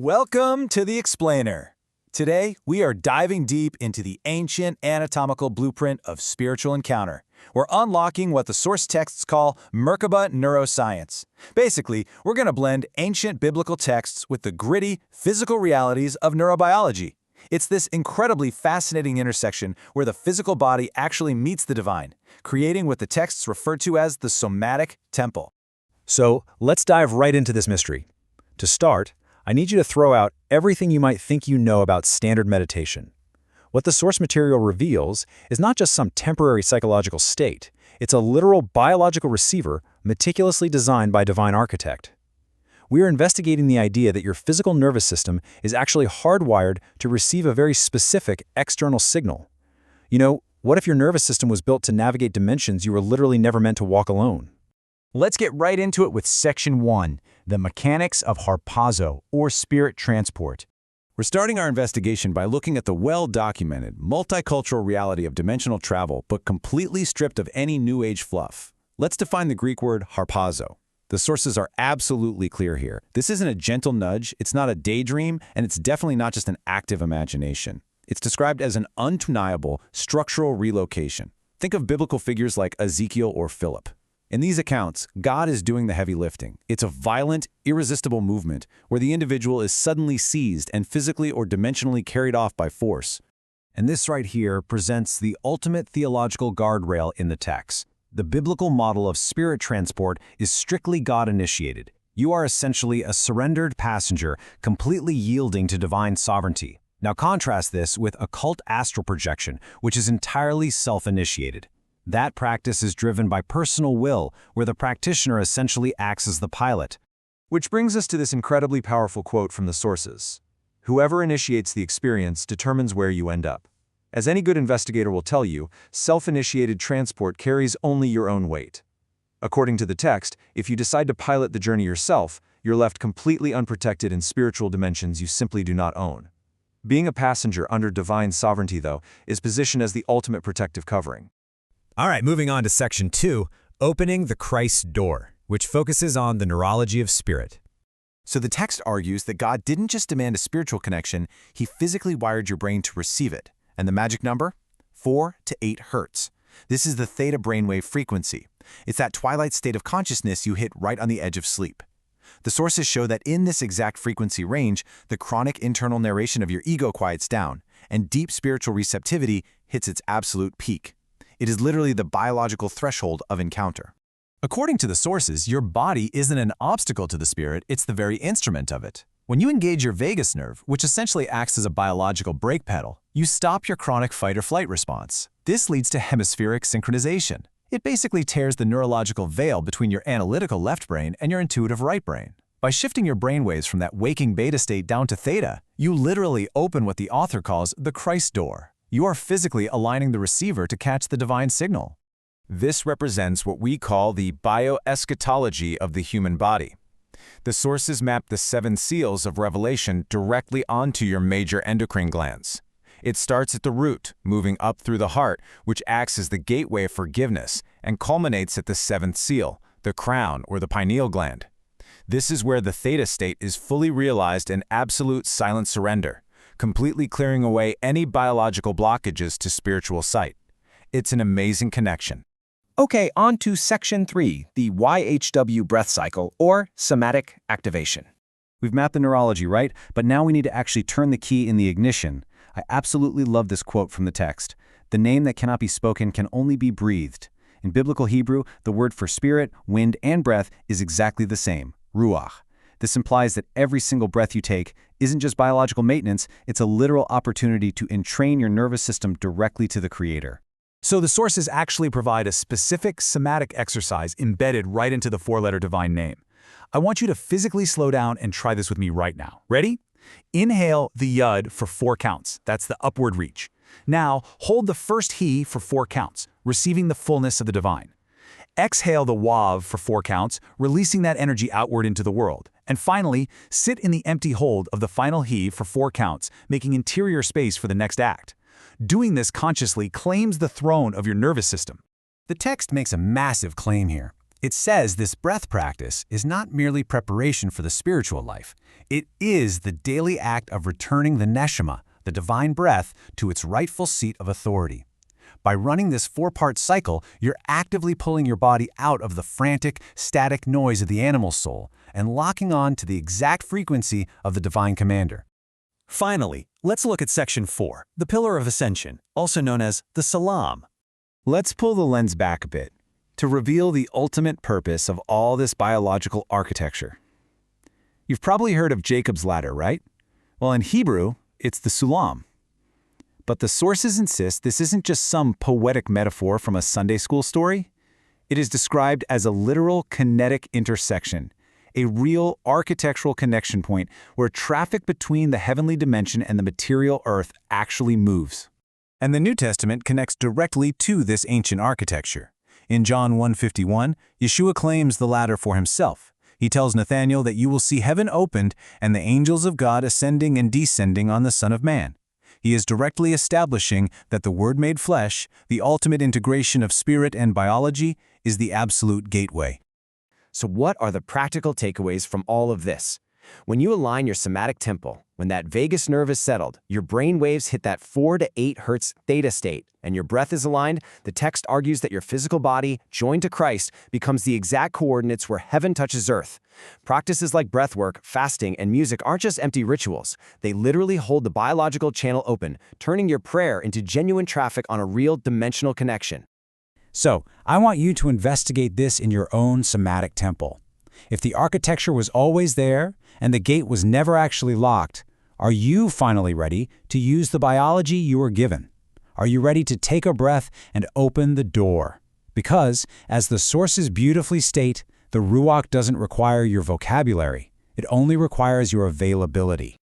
Welcome to the Explainer. Today, we are diving deep into the ancient anatomical blueprint of spiritual encounter. We're unlocking what the source texts call Merkaba neuroscience. Basically, we're going to blend ancient biblical texts with the gritty, physical realities of neurobiology. It's this incredibly fascinating intersection where the physical body actually meets the divine, creating what the texts refer to as the Somatic Temple. So, let's dive right into this mystery. To start, I need you to throw out everything you might think you know about standard meditation. What the source material reveals is not just some temporary psychological state, it's a literal biological receiver meticulously designed by a divine architect. We are investigating the idea that your physical nervous system is actually hardwired to receive a very specific external signal. What if your nervous system was built to navigate dimensions you were literally never meant to walk alone? Let's get right into it with Section 1, the mechanics of harpazo, or spirit transport. We're starting our investigation by looking at the well-documented, multicultural reality of dimensional travel, but completely stripped of any New Age fluff. Let's define the Greek word harpazo. The sources are absolutely clear here. This isn't a gentle nudge, it's not a daydream, and it's definitely not just an active imagination. It's described as an undeniable structural relocation. Think of biblical figures like Ezekiel or Philip. In these accounts, God is doing the heavy lifting. It's a violent, irresistible movement where the individual is suddenly seized and physically or dimensionally carried off by force. And this right here presents the ultimate theological guardrail in the text. The biblical model of spirit transport is strictly God-initiated. You are essentially a surrendered passenger, completely yielding to divine sovereignty. Now contrast this with occult astral projection, which is entirely self-initiated. That practice is driven by personal will, where the practitioner essentially acts as the pilot. Which brings us to this incredibly powerful quote from the sources. Whoever initiates the experience determines where you end up. As any good investigator will tell you, self-initiated transport carries only your own weight. According to the text, if you decide to pilot the journey yourself, you're left completely unprotected in spiritual dimensions you simply do not own. Being a passenger under divine sovereignty, though, is positioned as the ultimate protective covering. All right, moving on to Section 2, Opening the Christ Door, which focuses on the neurology of spirit. So the text argues that God didn't just demand a spiritual connection, he physically wired your brain to receive it. And the magic number? 4 to 8 hertz. This is the theta brainwave frequency. It's that twilight state of consciousness you hit right on the edge of sleep. The sources show that in this exact frequency range, the chronic internal narration of your ego quiets down, and deep spiritual receptivity hits its absolute peak. It is literally the biological threshold of encounter. According to the sources, your body isn't an obstacle to the spirit, it's the very instrument of it. When you engage your vagus nerve, which essentially acts as a biological brake pedal, you stop your chronic fight-or-flight response. This leads to hemispheric synchronization. It basically tears the neurological veil between your analytical left brain and your intuitive right brain. By shifting your brainwaves from that waking beta state down to theta, you literally open what the author calls the Christ door. You are physically aligning the receiver to catch the divine signal. This represents what we call the bioeschatology of the human body. The sources map the 7 seals of Revelation directly onto your major endocrine glands. It starts at the root, moving up through the heart, which acts as the gateway of forgiveness, and culminates at the 7th seal, the crown or the pineal gland. This is where the theta state is fully realized in absolute silent surrender, completely clearing away any biological blockages to spiritual sight. It's an amazing connection. Okay, on to Section 3, the YHW breath cycle, or somatic activation. We've mapped the neurology, right? But now we need to actually turn the key in the ignition. I absolutely love this quote from the text. The name that cannot be spoken can only be breathed. In biblical Hebrew, the word for spirit, wind, and breath is exactly the same, ruach. This implies that every single breath you take isn't just biological maintenance, it's a literal opportunity to entrain your nervous system directly to the Creator. So the sources actually provide a specific somatic exercise embedded right into the 4-letter divine name. I want you to physically slow down and try this with me right now. Ready? Inhale the yud for 4 counts. That's the upward reach. Now, hold the first he for 4 counts, receiving the fullness of the divine. Exhale the wav for 4 counts, releasing that energy outward into the world. And finally, sit in the empty hold of the final he for 4 counts, making interior space for the next act. Doing this consciously claims the throne of your nervous system. The text makes a massive claim here. It says this breath practice is not merely preparation for the spiritual life. It is the daily act of returning the neshama, the divine breath, to its rightful seat of authority. By running this 4-part cycle, you're actively pulling your body out of the frantic, static noise of the animal soul and locking on to the exact frequency of the divine commander. Finally, let's look at Section 4, the Pillar of Ascension, also known as the Salam. Let's pull the lens back a bit to reveal the ultimate purpose of all this biological architecture. You've probably heard of Jacob's ladder, right? Well, in Hebrew, it's the Sulam. But the sources insist this isn't just some poetic metaphor from a Sunday school story. It is described as a literal kinetic intersection, a real architectural connection point where traffic between the heavenly dimension and the material earth actually moves. And the New Testament connects directly to this ancient architecture. In John 1:51, Yeshua claims the ladder for himself. He tells Nathanael that you will see heaven opened and the angels of God ascending and descending on the Son of Man. He is directly establishing that the Word made flesh, the ultimate integration of spirit and biology, is the absolute gateway. So what are the practical takeaways from all of this? When you align your somatic temple, when that vagus nerve is settled, your brain waves hit that 4 to 8 hertz theta state, and your breath is aligned, the text argues that your physical body, joined to Christ, becomes the exact coordinates where heaven touches earth. Practices like breathwork, fasting, and music aren't just empty rituals. They literally hold the biological channel open, turning your prayer into genuine traffic on a real dimensional connection. So, I want you to investigate this in your own somatic temple. If the architecture was always there and the gate was never actually locked, are you finally ready to use the biology you were given? Are you ready to take a breath and open the door? Because, as the sources beautifully state, the Ruach doesn't require your vocabulary. It only requires your availability.